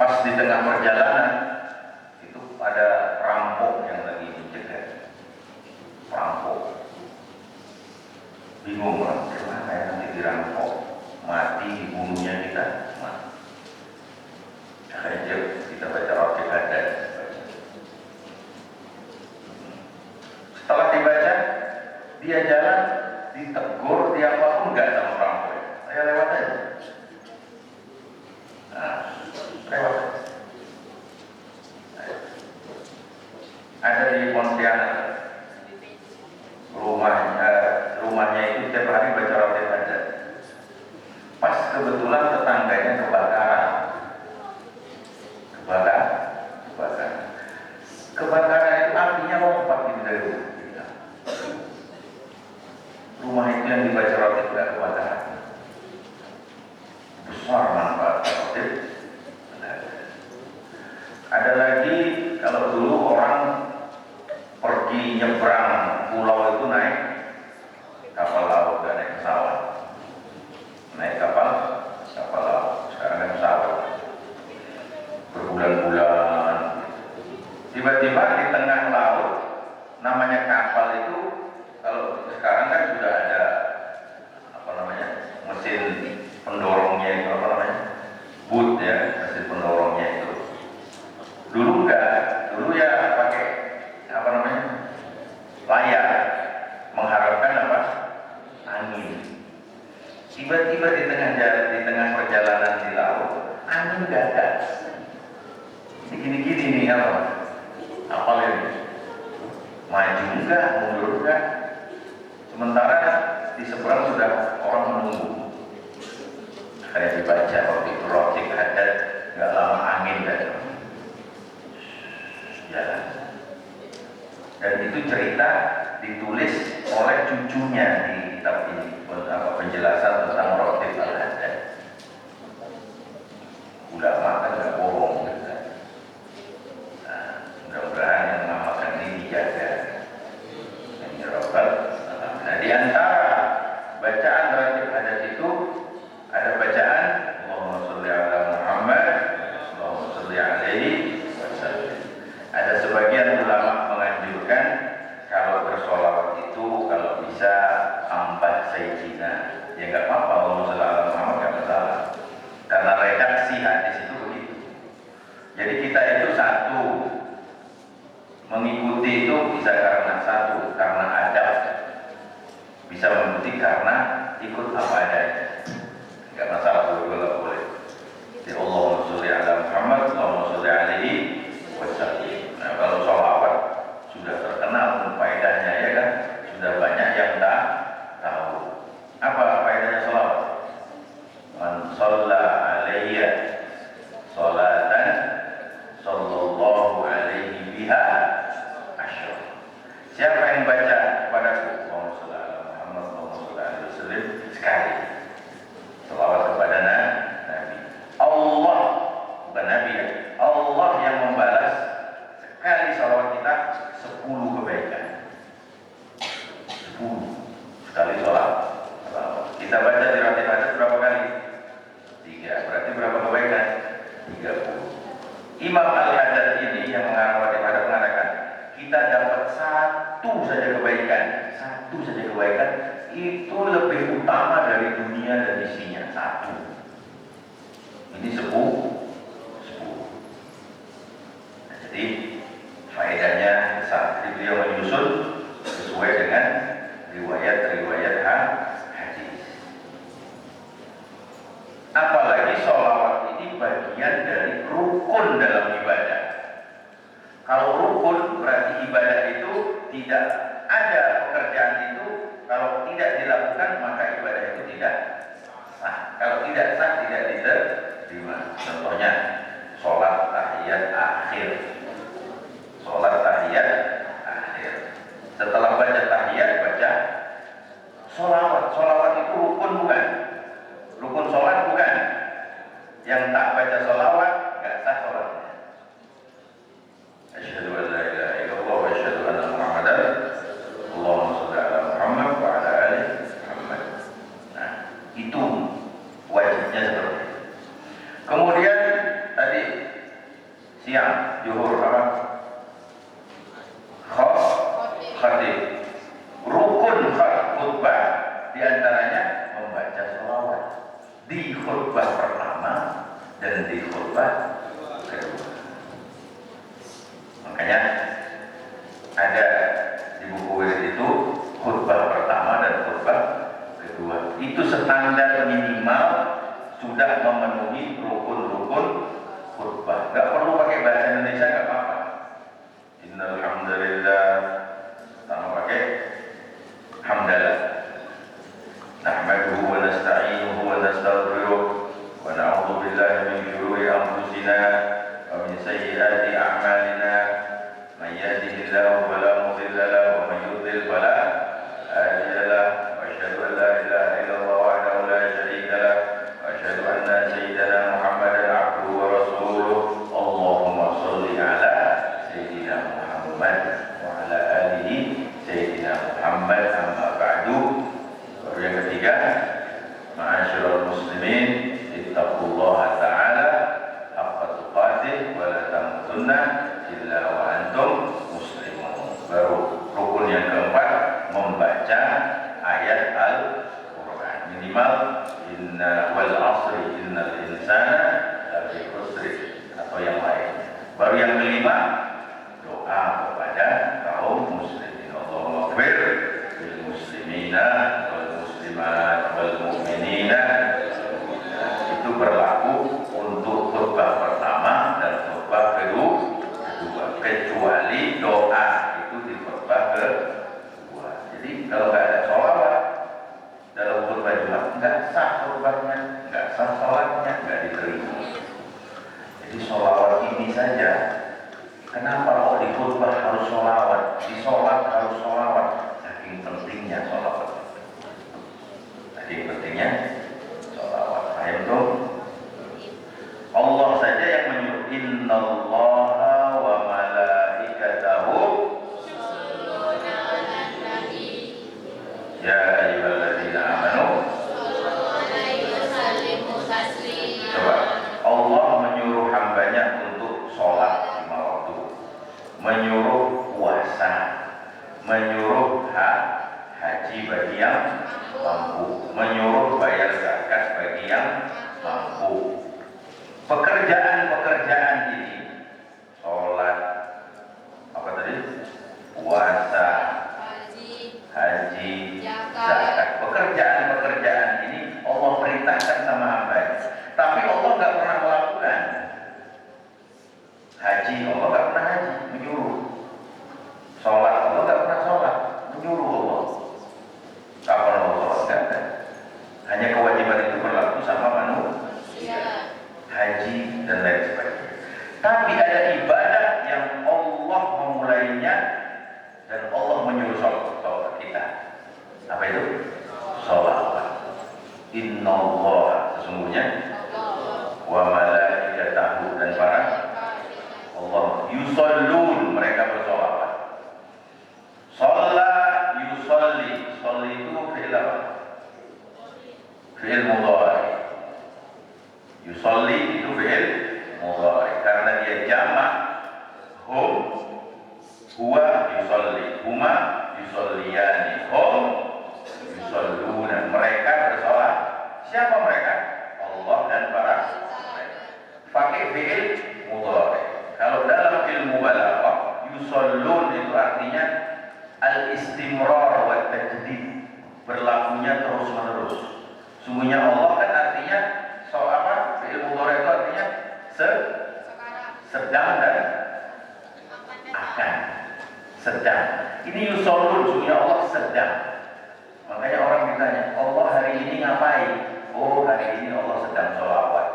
Pas di tengah perjalanan itu ada perampok yang lagi mencegat. Perampok bingung lah, gimana ya nanti dirampok, mati dibunuhnya kita, mati. Akhirnya kita baca Raqib Haddad. Setelah dibaca, dia jalan, ditegur, dia apapun enggak sama perampok. Saya lewat aja. Nah, lewat. Ada di Pontianak. Rumahnya itu setiap hari baca Raqib Haddad. Pas kebetulan tetangganya kebakaran. Kebakaran itu apinya lompat gitu dari rumah. Rumah itu yang dibaca Raqib tidak kebakaran. Besar manfaat Raqib. Ada lagi, kalau dulu orang pergi nyebrang pulau itu naik kapal laut, gak naik pesawat. Naik kapal laut. Sekarang naik pesawat. Berbulan-bulan. Tiba-tiba di tengah laut, namanya kapal itu, kalau sekarang kan sudah ada mesin pendorongnya itu, boot ya, mesin pendorongnya itu. Dulu enggak, dulu ya pakai layar, mengharapkan angin. Tiba-tiba di tengah perjalanan di laut, angin gagal. Gini-gini nih apa ini? Maju enggak, mundur enggak. Sementara di seberang sudah orang menunggu. Kayak dibaca waktu itu Raqib Haddad, enggak lama angin datang. Jalan. Dan itu cerita ditulis oleh cucunya di kitab ini, penjelasan tentang Raqib Haddad. Ulama kan nggak bohong. Mudah-mudahan yang mengamalkan ini dijaga. Ini Rabbal. Nah, di antara bacaan Raqib Haddad itu ada bacaan Allahumma sholli ala Muhammad, Allahumma sholli alaihi wasallam. Ada sebagian ulama menganjurkan kalau bersolawat itu kalau bisa ambah sayyidina, ya nggak apa-apa, Allahumma sholli ala Muhammad nggak masalah. Karena redaksi hadis itu begitu. Jadi kita itu satu, mengikuti itu bisa karena satu, karena adab, bisa mengikuti karena ikut apa adanya, nggak masalah, dua-dua boleh. Jadi Allahumma sholli ala Muhammad, Allahumma sholli alaihi wasallam. Nah, kalau sholawat sudah terkenal faedahnya ya kan, sudah banyak yang tak tahu. Apa faedahnya sholawat? Man shalla alayya sholatan sallallahu alaihi biha asyur. Siapa yang baca kepadaku Allahumma sholli ala Muhammad Allahumma sholli alaihi wasallam sekali, sholawat kepada Nabi. Allah, bukan Nabi ya, Allah yang membalas sekali sholawat kita 10 kebaikan. 10 sekali sholawat. Kita baca di Raqib Haddad berapa kali? 3. Berarti berapa kebaikan? 30. Imam Al-Haddad ini yang mengarang Raqib Haddad mengatakan, kita dapat satu saja kebaikan itu lebih utama dari dunia dan isinya. 1. Ini 10. Nah, jadi faedahnya besar. Jadi beliau menyusun sesuai dengan riwayat hadis. Apalagi sholawat ini bagian dari rukun dalam ibadah. Kalau rukun berarti ibadah itu tidak ada pekerjaan itu, kalau tidak dilakukan maka ibadah itu tidak sah. Kalau tidak sah tidak diterima. Contohnya sholat tahiyat akhir. Setelah baca tahiyat baca sholawat. Sholawat itu rukun bukan? Rukun sholat bukan? Yang tak baca sholawat nggak sah sholatnya. Asyhadu an la ilaha illallah wa asyhadu anna Muhammadan Allahumma sholli ala Muhammad wa ala ali Muhammad. Nah, itu wajibnya seperti itu. Kemudian tadi siang, zuhur apa? Khatib. Rukun khutbah diantaranya membaca sholawat di khutbah pertama dan di khutbah kedua. Makanya ada di buku wirid itu khutbah pertama dan khutbah kedua. Itu standar minimal sudah memenuhi rukun-rukun khutbah. Gak perlu pakai bahasa Indonesia, gak apa-apa. Innal hamdalillah, sama pakai hamdalah. Nahmaduhu wa nasta'inuhu wa nastaghfiruh wa na'udzu billahi min shururi anfusina wa min sayyiati a'malina. Man yahdihillahu fala mudilla lahu wa man yudlil fala hadiya lahu. Wa asyhadu an la ilaha illallah wahdahu la syarika lahu wa asyhadu anna sayyidana Muhammadan abduhu wa rasuluh. Allahumma shalli ala sayyidina Muhammad wa ala alihi sayyidina Muhammad, amma ba'du. Baru yang ketiga, ma'asyiral muslimin, ittaqullaha ta'ala haqqa tuqatih wa la tamutunna illa wa antum muslimun. Baru rukun yang keempat, membaca ayat Al-Quran minimal inna wal asri innal insana lafi khusri atau yang lain. Baru yang kelima, doa kepada kaum muslimin. Allahumma ighfir lil muslimina wal muslimat wal mu'minina. Itu berlaku untuk khutbah pertama dan khutbah kedua, kecuali doa itu di khutbah kedua. Jadi kalau nggak ada sholawat dalam khutbah Jumat, nggak sah khutbahnya, nggak sah sholatnya, nggak diterima. Jadi sholawat ini saja. Kenapa kok di khutbah harus sholawat, di sholat harus sholawat? Saking pentingnya sholawat. Saking pentingnya sholawat. Paham tuh? Allah saja yang menyuruh innallaha wa malaikatahu ya ayyuhalladzina amanu. Coba, Allah menyuruh hambanya untuk sholat lima waktu, menyuruh puasa, menyuruh haji bagi yang mampu, menyuruh bayar zakat bagi yang mampu. Pekerjaan-pekerjaan ini, sholat, apa tadi? Puasa, haji, zakat. Pekerjaan-pekerjaan ini Allah perintahkan sama hambanya. Tapi Allah nggak pernah melakukan. Haji, Allah nggak pernah haji, menyuruh. Sholat, Allah nggak pernah sholat, menyuruh Allah. Kapan Allah sholat? Nggak ada. Hanya kewajiban itu berlaku sama manusia, haji dan lain sebagainya. Tapi ada ibadah yang Allah memulainya dan Allah menyuruh sholat kita. Apa itu? Sholat. Innallaha, sesungguhnya, wa malaikatahu, dan para Allah yusallun, mereka bersolawat. Shalla yusalli, sholli itu fi'il apa? Fi'il mudhari. Yusalli itu fi'il mudhari karena dia jamak. Hum huwa yusalli, huma yusalliyani, hum yusalluna, mereka bersolat. Siapa mereka? Allah dan para mereka. Pakai fi'il mudhari. Kalau dalam ilmu balaghah, yusallun itu artinya al-istimrar wa tajdid, berlakunya terus-menerus. Sungguhnya Allah kan artinya apa? Fi'il mudhari itu artinya sedang dan akan. Sedang. Ini yusallun, sungguhnya Allah sedang. Makanya orang ditanya, Allah hari ini ngapain? Oh, hari ini Allah sedang sholawat.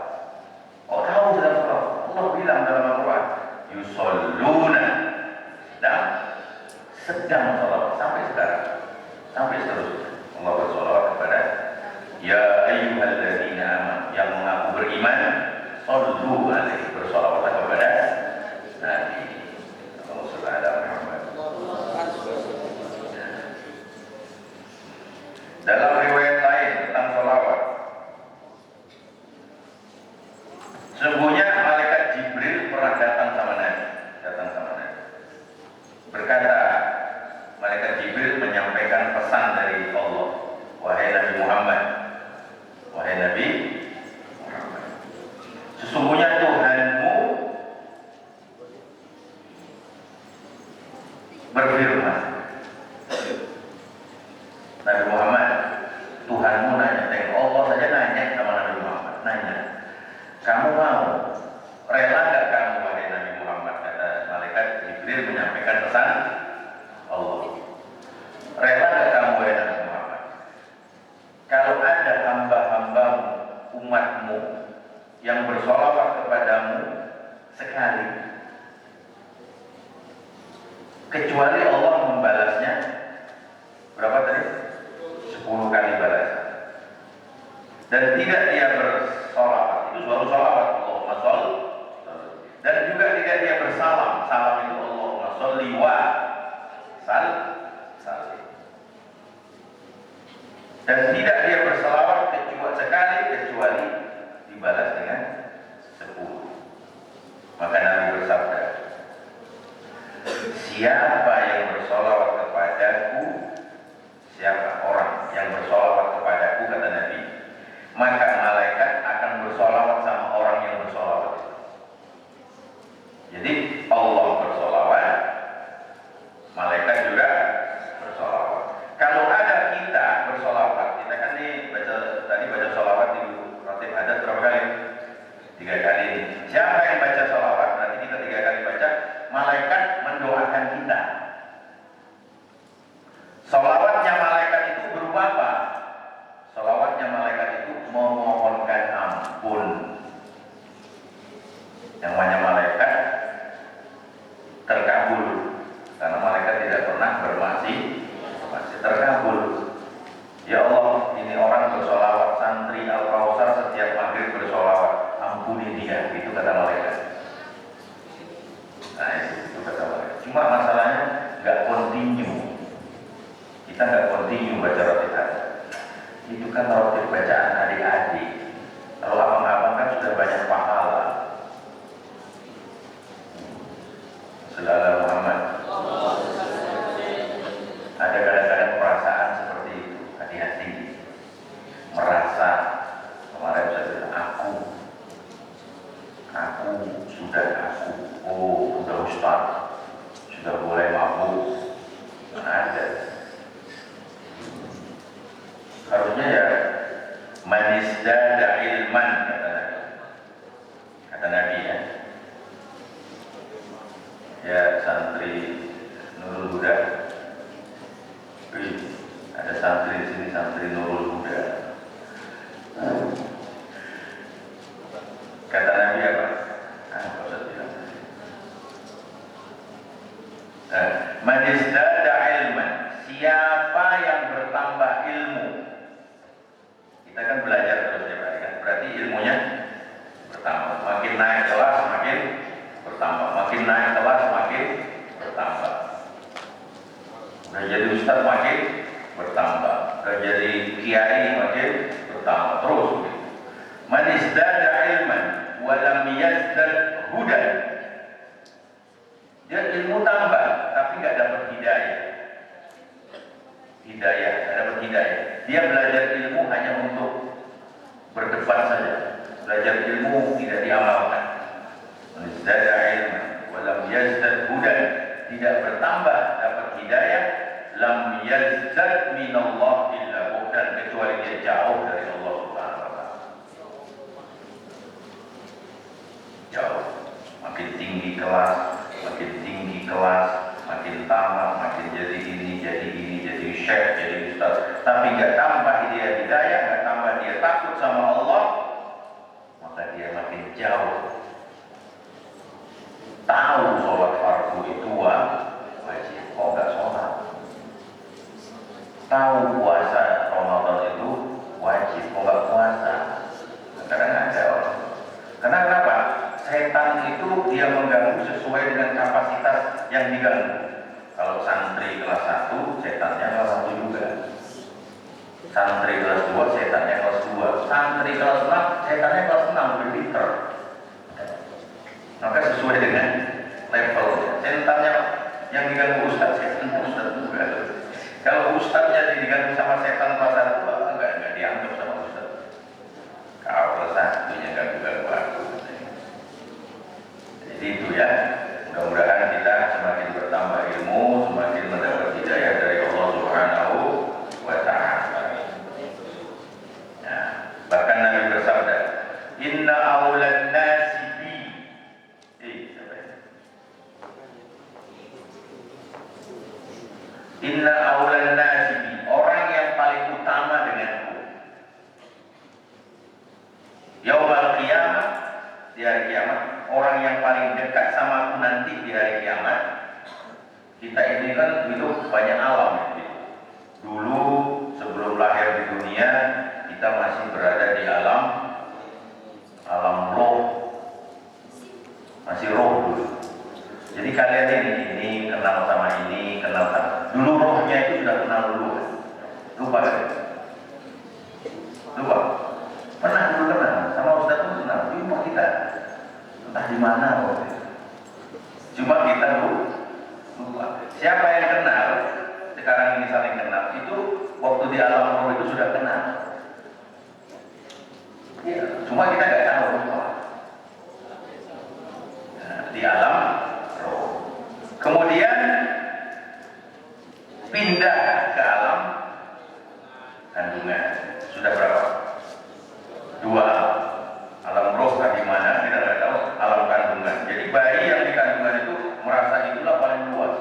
Oh, tahu sedang sholawat. Allah bilang dalam Al-Quran, yusalluna, sedang sholawat sampai sekarang, sampai seterusnya. Allah bersolawat kepada ya ayyuhalladzina amanu, yang mengaku beriman, sallu alaihi, bersolawat kepada Nabi. Allahumma shalli ala Muhammad. Dalam riwayat lain tentang sholawat, sesungguhnya malaikat Jibril pernah datang sama Kamu mau, rela nggak kamu wahai Nabi Muhammad, kata malaikat Jibril menyampaikan pesan Allah. Rela nggak kamu wahai Nabi Muhammad, kalau ada hamba-hambamu, umatmu yang bersolawat kepadamu sekali, kecuali Allah membalasnya berapa tadi? 10 kali balasan. Dan tidak dia bersolawat, itu baru solawat Allahumma sholli, dan juga tidak dia bersalam. Salam itu Allahumma sholli wa sallim. Dan tidak dia bersalawat kecuali dibalas dengan 10. Maka Nabi bersabda, siapa yang bersolawat kepadaku, siapa orang yang bersolawat kepadaku, kata Nabi, maka malaikat akan bersolawat sama orang yang bersolawat. Jadi Allah bersolawat, malaikat juga bersolawat. Kalau ada kita bersolawat, kita kan tadi baca solawat di ratib adat berapa kali? 3 kali. Siapa yang baca solawat, berarti kita 3 kali baca, malaikat mendoakan kita. Solawatnya malaikat itu berupa apa? Solawatnya malaikat itu memohonkan ampun. Yang namanya malaikat terkabul, karena malaikat tidak pernah bermaksiat, terkabul. Ya Allah, ini orang bersolawat, santri Al-Kausar setiap maghrib bersolawat, ampuni dia, itu kata malaikat. Nah itu kata malaikat. Cuma masalahnya nggak kontinu. Kita nggak kontinu baca roti tadi. Itu kan roti bacaan adik-adik. Kalau abang-abang kan sudah banyak pahala. Sallallahu Muhammad. Ada kadang-kadang perasaan seperti itu, hati-hati. Merasa kemarin saya bilang aku sudah ustaz, sudah boleh mabuk. Ada. Harusnya ya manisdada ilman, kata Nabi ya. Ya santri Nurul Huda, ada santri di sini, santri Nurul Huda. Kata Nabi apa? Manisdada ilman, siapa yang bertambah ilmu. Kita kan belajar terus ya Pak, kan? Berarti ilmunya bertambah. Makin naik kelas makin bertambah. Makin naik kelas makin bertambah. Udah jadi ustaz makin bertambah. Udah jadi kiai makin bertambah. Terus gitu. Man izdada ilman wa lam yazdad hudan. Dia ilmu tambah tapi nggak dapat hidayah. Nggak dapat hidayah. Dia belajar ilmu hanya untuk berdebat saja. Belajar ilmu tidak diamalkan. Izdada ilman wa lam yazdad hudan, tidak bertambah dapat hidayah, lam yazdad minallah illa buhdan, kecuali dia jauh dari Allah Subhanahu wa taala. Jauh. Makin tinggi kelas, makin tamat, makin jadi ini, jadi syekh, jadi ustaz, tapi nggak tambah dia hidayah, nggak tambah dia takut sama Allah, maka dia makin jauh. Tahu sholat fardu itu wajib, kok nggak sholat? Tahu puasa Ramadan itu wajib, kok nggak puasa? Kadang ada orang. Karena kenapa? Setan itu dia mengganggu sesuai dengan kapasitas yang diganggu. Kalau santri kelas 1, setannya kelas 1 juga. Santri kelas 2, setannya kelas 2. Santri kelas 6, setannya kelas 6, berpinter. Maka sesuai dengan levelnya. Setannya yang diganggu ustaz, setannya ustaz juga. Kalau ustaznya diganggu sama setan kelas 1, enggak dianggap sama ustaz. Kau kelas 1-nya ganggu-ganggu aku. Jadi itu ya, mudah-mudahan kita semakin bertambah ilmu, semakin mendapat hidayah dari Allah Subhanahu wa ta'ala. Nah, bahkan Nabi bersabda, inna Inna awlan nasi, orang yang paling utama denganku. Yaumal qiyamah, di hari kiamat, orang yang paling dekat sama aku nanti di hari kiamat. Kita ini kan hidup banyak alam gitu. Dulu sebelum lahir di dunia kita masih berada di alam roh, masih roh dulu. Jadi kalian ini kenal sama ini, kenal sama dulu rohnya itu sudah kenal dulu. Lupa kan? Lupa. Pernah dulu kenal sama Ustaz pun kenal. Lupa kita. Entah di mana waktu itu. Cuma kita lupa. Siapa yang kenal? Sekarang ini saling kenal. Itu waktu di alam roh itu sudah kenal. Ya, cuma kita nggak tahu lupa. Nah, di alam roh. Kemudian pindah ke alam kandungan. Sudah berapa? 2 alam roh di mana kita nggak tahu. Alam kandungan. Jadi bayi yang di kandungan itu merasa itulah paling luas.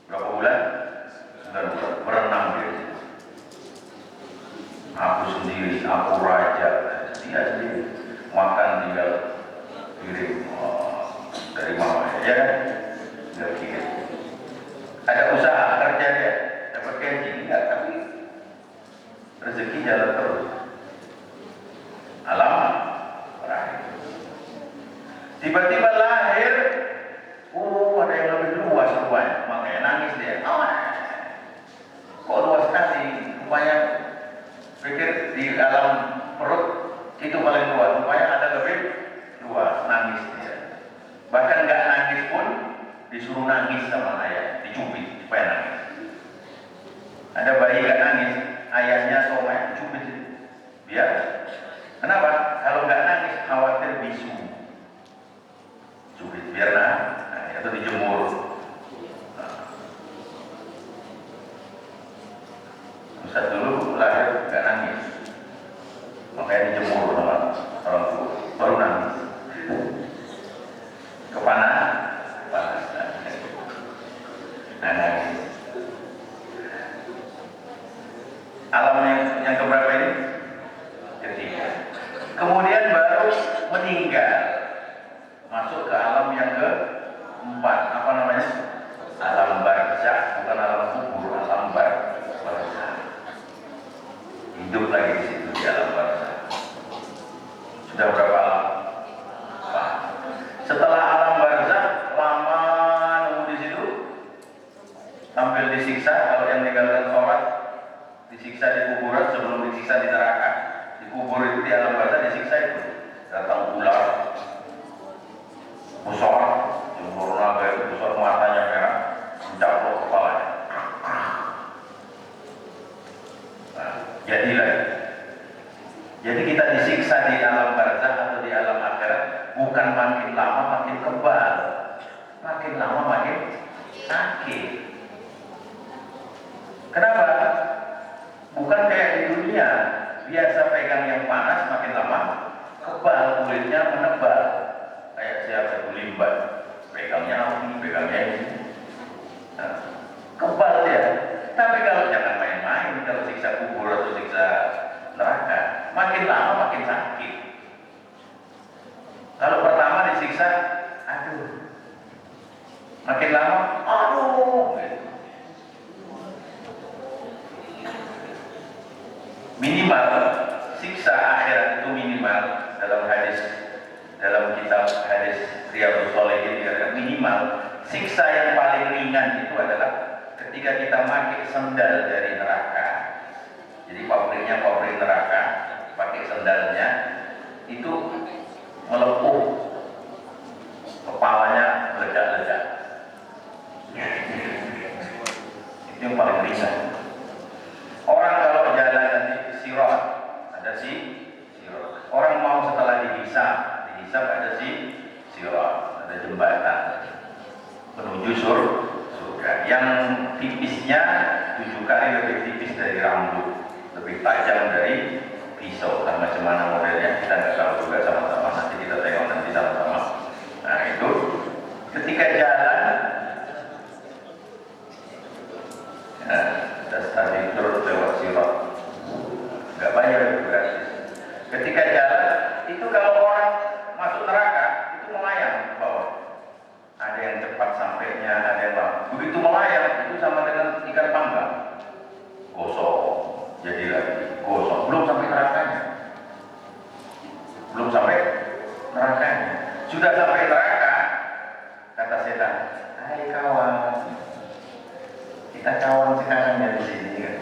Berapa bulan? 9 bulan. Berenang dia. Aku sendiri, aku raja. Dia sendiri makan tinggal kirim dari mama ya kan? Tinggal kirim. Ada usaha kerja dia, dapat gaji enggak, tapi rezeki jalan terus. Alam lahir. Tiba-tiba lahir, ada yang lebih luas rupanya, makanya nangis dia. Kok luas sekali? Rupanya pikir di dalam perut itu paling luas, rupanya ada lebih luas, nangis dia. Bahkan nggak nangis pun disuruh nangis sama ayah, dicubit supaya nangis. Ada bayi nggak nangis, ayahnya somai dicubit, biar. Kenapa? Kalau nggak nangis khawatir bisu, cubit biar atau dijemur. Ustaz dulu lahir nggak nangis, makanya dijemur sama orang tua, baru nangis. Kepanas, nangis. Alam yang keberapa ini? Ketiga. Kemudian baru meninggal, masuk ke alam yang keempat. Apa namanya? Alam barzakh, bukan alam kubur, alam barzakh. Hidup lagi di situ di alam barzakh. Sudah berapa alam? Setelah alam barzakh lama nunggu di situ, sambil disiksa. Kalau yang meninggalkan sholat disiksa di kuburan sebelum disiksa di neraka. Di kubur itu di alam barzakh disiksa itu. Datang ular, besar, jumur naga itu besar, matanya merah, mencaplok kepalanya. Nah, jadilah. Jadi kita disiksa di alam barzakh atau di alam akhirat bukan makin lama makin kebal, makin lama makin sakit. Kenapa? Bukan kayak di dunia, biasa pegang yang panas makin lama kebal, kulitnya menebal. Kayak siapa itu limbat, pegangnya api, pegangnya ini. Nah, kebal dia. Tapi kalau jangan main-main, kalau siksa kubur atau siksa neraka, makin lama makin sakit. Kalau pertama disiksa, aduh, makin lama, aduh. Minimal siksa akhirat itu minimal dalam hadis, dalam kitab hadis Riyadhus Shalihin dikatakan minimal siksa yang paling ringan itu adalah ketika kita pakai sendal dari neraka. Jadi pabriknya pabrik neraka, pakai sendalnya itu melepuh, kepalanya meledak-ledak. Itu yang paling ringan. Orang kalau jalan nanti sirat, ada sirat. Orang mau setelah dihisab ada sirat, ada jembatan menuju surga. Yang tipisnya 7 kali lebih tipis dari rambut, lebih tajam dari pisau. Dan macam mana modelnya kita nggak tahu juga, sama-sama nanti kita tengok nanti sama-sama. Nah itu ketika jalan Sudah sampai neraka, kata setan, hai kawan, kita kawan sekarang ya di sini kan.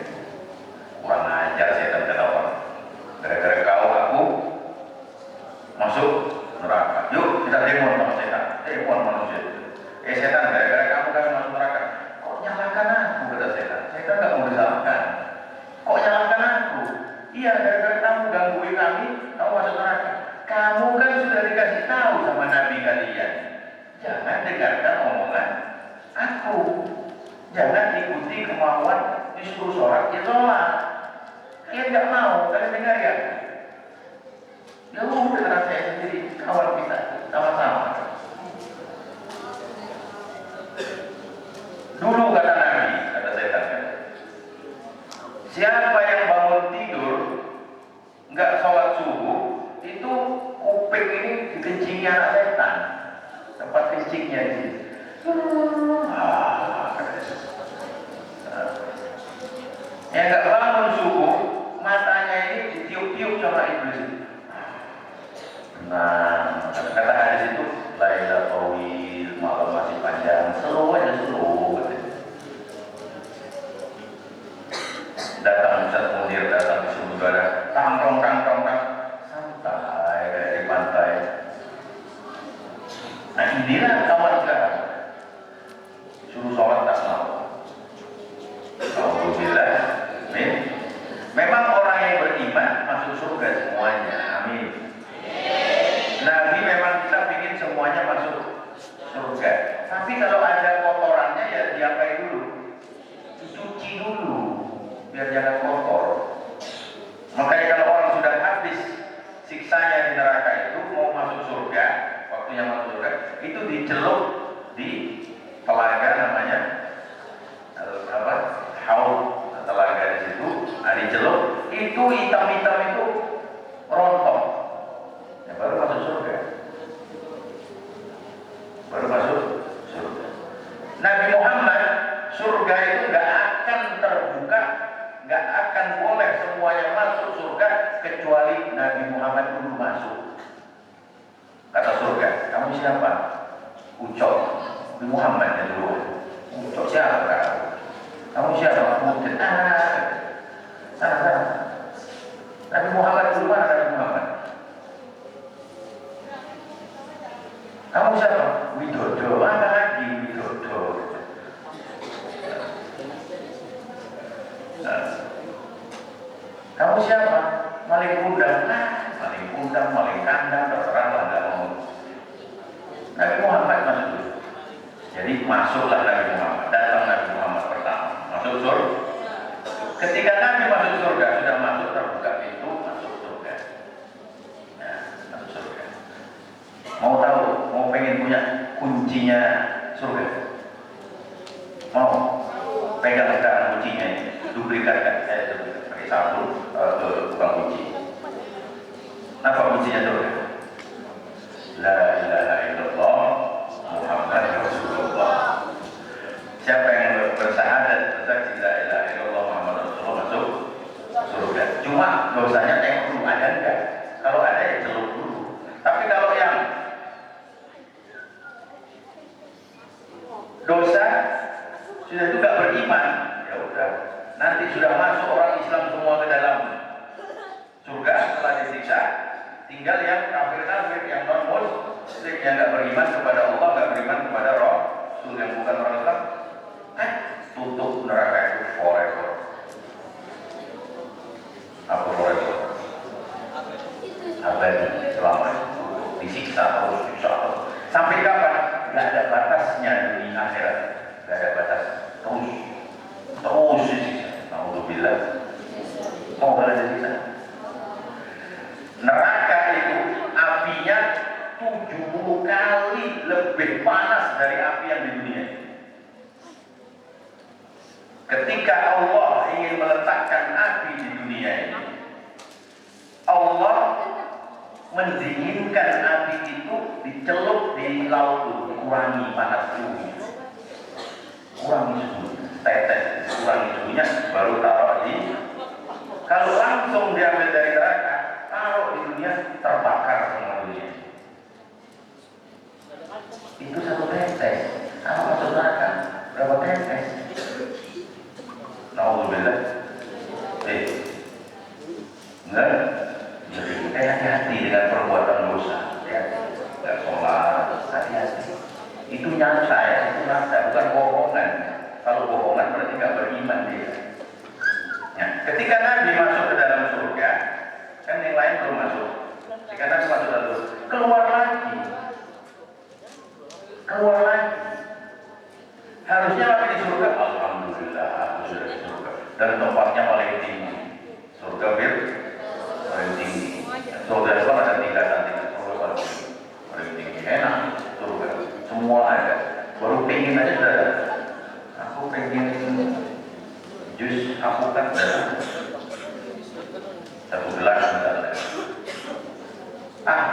Kurang ajar setan kata orang. Gara-gara kau aku masuk neraka. Yuk kita demo sama setan. Demo manusia. Setan, gara-gara kamu kan masuk neraka. Kok nyalakan aku, kata setan. Setan nggak mau disalahkan. Kok nyalakan aku? Iya, gara-gara kamu gangguin kami, kamu masuk neraka. Kamu kan sudah dikasih tahu sama Nabi kalian, jangan dengarkan omongan aku, jangan ikuti kemauan disuruh sholat ya sholat. Kalian nggak mau, kalian dengar ya? Ya udah, kata saya sendiri, kawan kita sama-sama. Dulu kata Nabi, kata setan, siapa yang bangun tidur nggak sholat subuh, itu kuping ini dikencingnya anak setan, tempat kencingnya di sini. Yang nggak bangun subuh, matanya ini ditiup-tiup sama iblis. Nah, kata hadis itu, Laila tawil, malam masih panjang, slow aja slow. Datang Ustaz Munir, datang di Sumudara, tangkrong, santai kayak di pantai. Nah inilah kawan sekarang, suruh sholat tak mau. Alhamdulillah, amin. Memang orang yang beriman masuk surga semuanya, amin. Nabi memang kita ingin semuanya masuk surga. Tapi kalau ada kotorannya ya diapain dulu, dicuci dulu, biar jangan kotor. Makanya kalau orang sudah habis siksanya di neraka itu mau masuk surga, waktunya masuk surga, itu dicelup di telaga namanya apa? Haud, telaga di situ, dicelup, itu hitam-hitam itu rontok, ya baru masuk surga. Baru masuk surga. Nabi Muhammad, surga itu nggak akan terbuka, nggak akan boleh semuanya masuk surga kecuali Nabi Muhammad dulu masuk. Kata surga, kamu siapa? Ucok. Nabi Muhammad yang dulu. Ucok siapa kamu? Kamu siapa? Mungkin sana. Nabi Muhammad dulu, mana Nabi Muhammad? Kamu siapa? Widodo. Mana lagi Widodo? Kamu siapa? Maling kundang, maling kandang, terserahlah, nggak mau. Nabi Muhammad masuk dulu. Jadi masuklah Nabi Muhammad, datang Nabi Muhammad pertama, masuk surga. Ketika Nabi masuk surga, sudah masuk, terbuka pintu, masuk surga. Nah, masuk surga. Mau tahu, mau pengen punya kuncinya surga? Mau? Pegang sekarang kuncinya ini, duplikatkan. Saya pakai sabun, bukan kunci. Apa kuncinya surga? La ilaha illallah Muhammad Rasulullah. Siapa yang bersahadat bersaksi la ilaha illallah Muhammad Rasulullah masuk surga. Cuma dosanya tengok dulu ada enggak. Kalau ada ya celup dulu. Tapi kalau yang dosa sudah itu gak beriman, ya udah. Nanti sudah masuk orang Islam semua ke dalam surga setelah disiksa. Tinggal yang kafir-kafir, yang non-muslim, yang gak beriman kepada Allah, gak beriman kepada Rasul yang bukan orang Islam, tutup neraka itu forever. Apa forever? Abadi, selamanya. Disiksa terus, sampai kapan? Gak ada batasnya dunia akhirat, gak ada batas. Terus disiksa. Alhamdulillah. Mau gak ada disiksa? Neraka itu apinya 70 kali lebih panas dari api yang di dunia. Ketika Allah ingin meletakkan api di dunia ini, Allah mendinginkan api itu, dicelup di laut, kurangi panas suhu, kurangi suhu, tetes, kurangi suhunya, baru taruh di. Kalau langsung diambil dari neraka, taruh di dunia, terbakar semua dunia. itu satu tetes. Apa masuk neraka? Berapa tetes? Nauzubillah. Enggak. Jadi kita hati-hati dengan perbuatan dosa. Ya, nggak sholat, hati-hati. Itu nyata ya, itu nyata, bukan bohongan. Kalau bohongan berarti nggak beriman dia. Ya, ketika Nabi masuk ke dalam surga, kan yang lain belum masuk. Ketika Nabi masuk ke dalam surga, keluar lagi. Harusnya Nabi di surga, alhamdulillah aku sudah di surga. Dan tempatnya paling tinggi. Surga paling tinggi. Surga itu ada tingkatan. Surga paling tinggi. Enak surga. Semua ada. Baru pengen aja sudah ada. Aku pengen jus, aku kan ada satu gelas misalnya.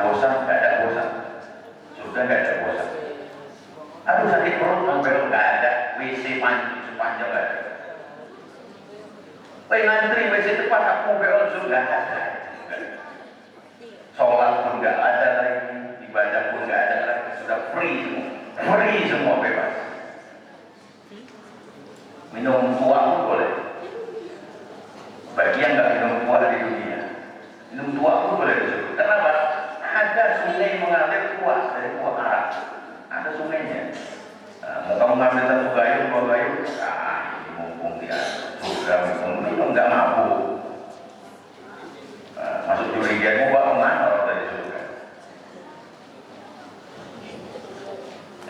Bosan, nggak ada bosan. Surga nggak ada bosan. Aduh sakit perut, ngomel nggak ada. WC sepanjang nggak ada. Ngantri WC tepat aku ngomel surga nggak ada. Sholat pun nggak ada lagi, ibadah pun nggak ada lagi. Sudah free semua bebas. Minum tua pun boleh. Bagi yang nggak minum tua di dunia, minum tua pun boleh disebut. Kenapa? Ada sungai mengalir tua dari tua Arab. Ada sungainya. Mau kamu ngambil satu gayung, dua gayung, ini mumpung dia surga, mumpung nggak mampu. Masuk jurigan mau kemana orang dari surga?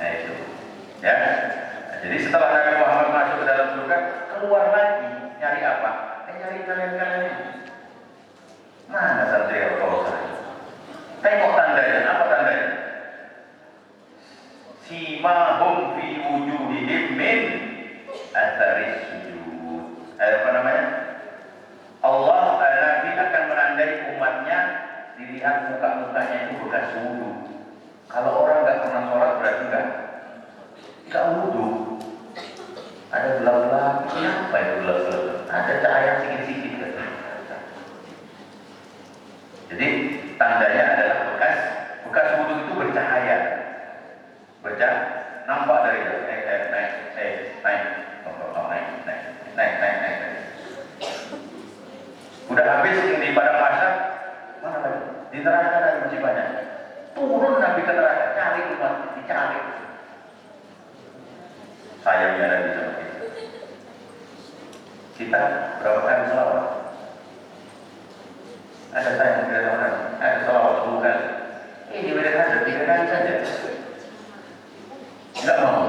Nah itu, ya. Jadi setelah Nabi Muhammad masuk ke dalam surga, keluar lagi nyari apa? Nyari kalian ini. Mana santri Rasulullah? Tengok tandanya, apa tandanya? Simahum fi wujuhihim min atharis sujud. Apa namanya? Allah Nabi akan menandai umatnya, dilihat muka-mukanya itu bekas wudu. Kalau orang nggak pernah sholat berarti nggak wudu. Ada gelap-gelap, siapa itu gelap-gelap? Ada cahaya sedikit-sedikit. Jadi tandanya adalah bekas wudu itu bercahaya. Nampak dari naik. Udah habis di padang mahsyar, mana lagi? Di neraka ada masih banyak. Turun Nabi ke neraka, cari umat, dicari. Sayangnya ada di sana. Kita berapa kali selawat? Ada sayang tidak ada, ada selawat 10 kali. Ini mereka ada 3 kali saja. Enggak mau.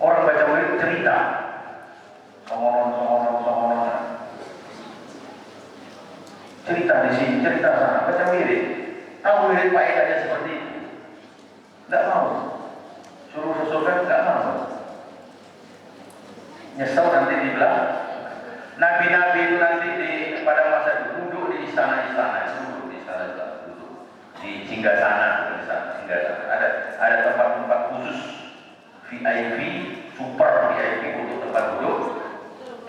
Orang baca wirid cerita. Songonon. Cerita di sini, cerita sana, baca wirid. Tahu wirid faedahnya seperti itu. Enggak mau. Suruh sesuatu enggak mau. Nyesel nanti dibilang. Nabi-nabi itu nanti pada masa itu duduk di istana-istana, duduk di singgasana, ada tempat-tempat khusus VIP, super VIP untuk tempat duduk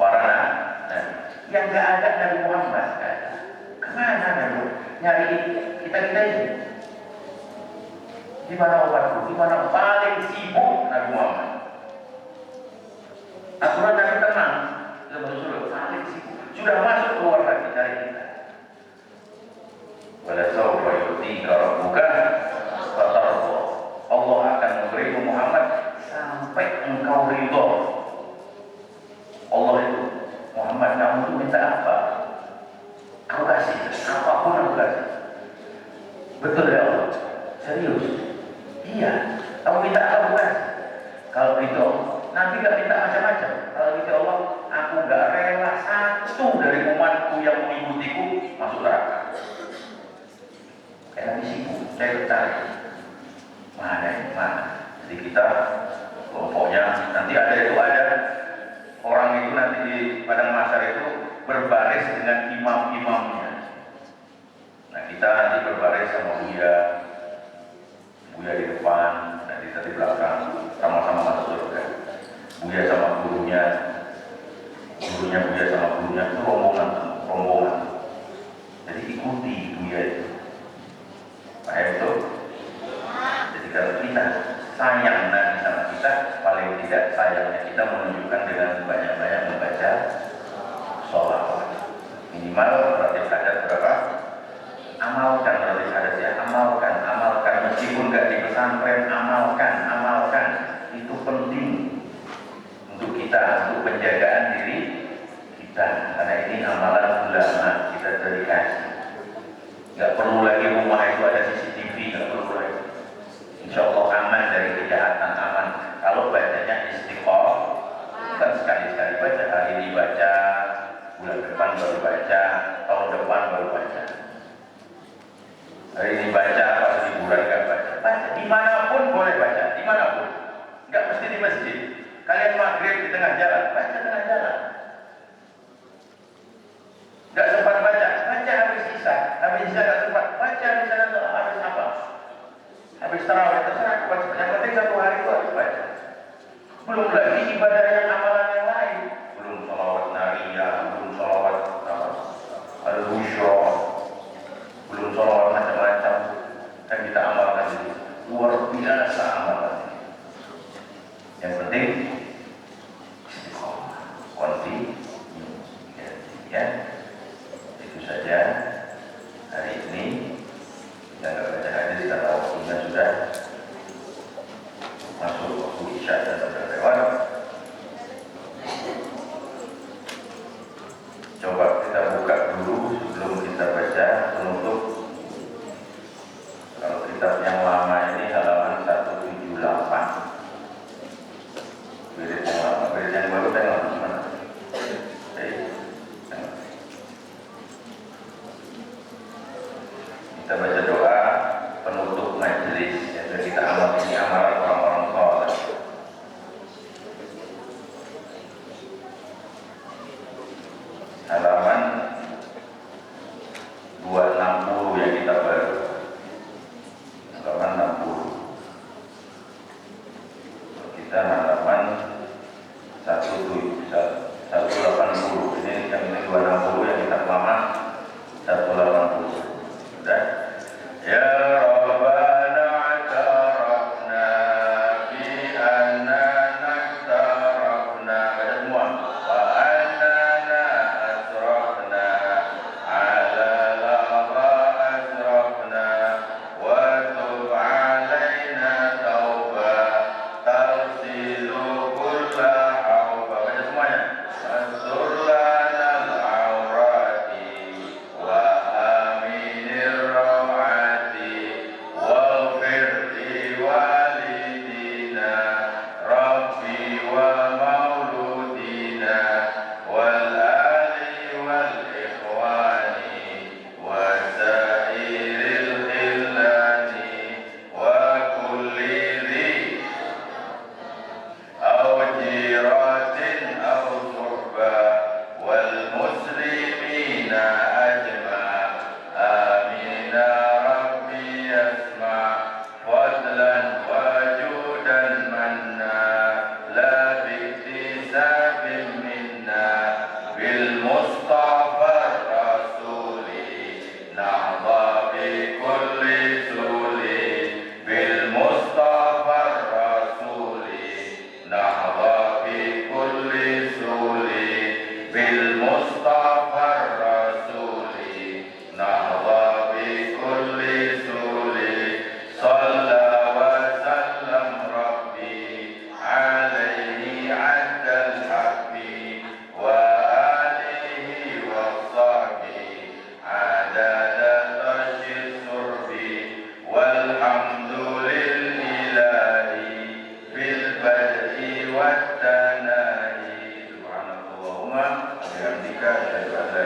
para nabi. Yang nggak ada Nabi Muhammad, kemana Nabi? Nyari kita ini. Di mana obatku? Di mana paling sibuk Nabi Muhammad? Aturan Nabi tenang. Sudah masuk keluar lagi cari kita. Wala sawfa yu'tika rabbuka fatarda. Allah akan memberi Muhammad sampai engkau ridho. Allah itu, Muhammad kamu itu minta apa? Aku kasih, apapun aku kasih. Betul ya Allah? Serius? Iya. Kamu minta apa aku kasih? Kalau itu Nabi gak minta macam-macam. Kalau gitu Allah, aku gak rela satu dari umatku yang mengikutiku masuk neraka. Kayak Nabi sibuk, saya tertarik. Mana? Jadi kita kelompoknya nanti ada orang itu nanti di padang mahsyar itu berbaris dengan imam-imamnya. Nah kita nanti berbaris sama Buya di depan, nanti di belakang sama-sama masuk surga. Buya sama gurunya Buya sama gurunya itu rombongan. Jadi ikuti Buya itu. Paham itu? Jadi kalau sayang Nabi sama kita, paling tidak sayangnya kita menunjukkan dengan banyak-banyak membaca sholawat. Minimal ratib adat berapa? Amalkan ratib adatnya, amalkan meskipun gak di pesantren, amalkan. Itu penting untuk kita, untuk penjagaan diri kita, karena ini amalan ulama kita dedikasi. Gak perlu lagi rumah itu ada CCTV, gak perlu lagi. Insya Allah aman dari kejahatan, aman. Kalau bacanya istiqomah, kan sekali-sekali baca, hari ini baca, bulan depan baru baca, tahun depan baru baca. Hari ini baca, pas liburan gak baca. Baca dimanapun boleh baca, dimanapun. Gak mesti di masjid. Kalian maghrib di tengah jalan, baca tengah jalan. Gak sempat baca habis isya gak sempat baca misalnya habis apa? Habis tarawih, terserah baca. Yang penting satu hari itu harus baca. Belum lagi ibadah yang amalan yang lain. Belum sholawat nariyah, belum sholawat al-busyra, belum sholawat macam-macam. Kan kita amalkan itu. Luar biasa amalan. Yang penting istiqomah, konti, ya. Itu saja hari ini. Kita nggak baca hadis karena waktunya sudah masuk waktu isya dan sudah lewat. Coba kita buka dulu sebelum kita baca penutup. Kalau kitab yang lama ini halaman 178. Wirid yang lama, wirid yang baru tengok di mana? Kita baca doa penutup majelis, yaitu kita amal ini amalan orang-orang saleh. Halaman 260 yang kita baru. Halaman 60. Kita halaman 180. Ini yang ini 260 yang kita lama 180. Sudah? Ya Rabbana atarafna bi annana tarafna. Baca semua. Wa annana asrafna ala lama asrafna wa tub alaina tauba tarsilu kulla hauba. Baca semuanya. Ansur lana al-awrati wa Subhanallahumma wa bihamdika asyhadu an la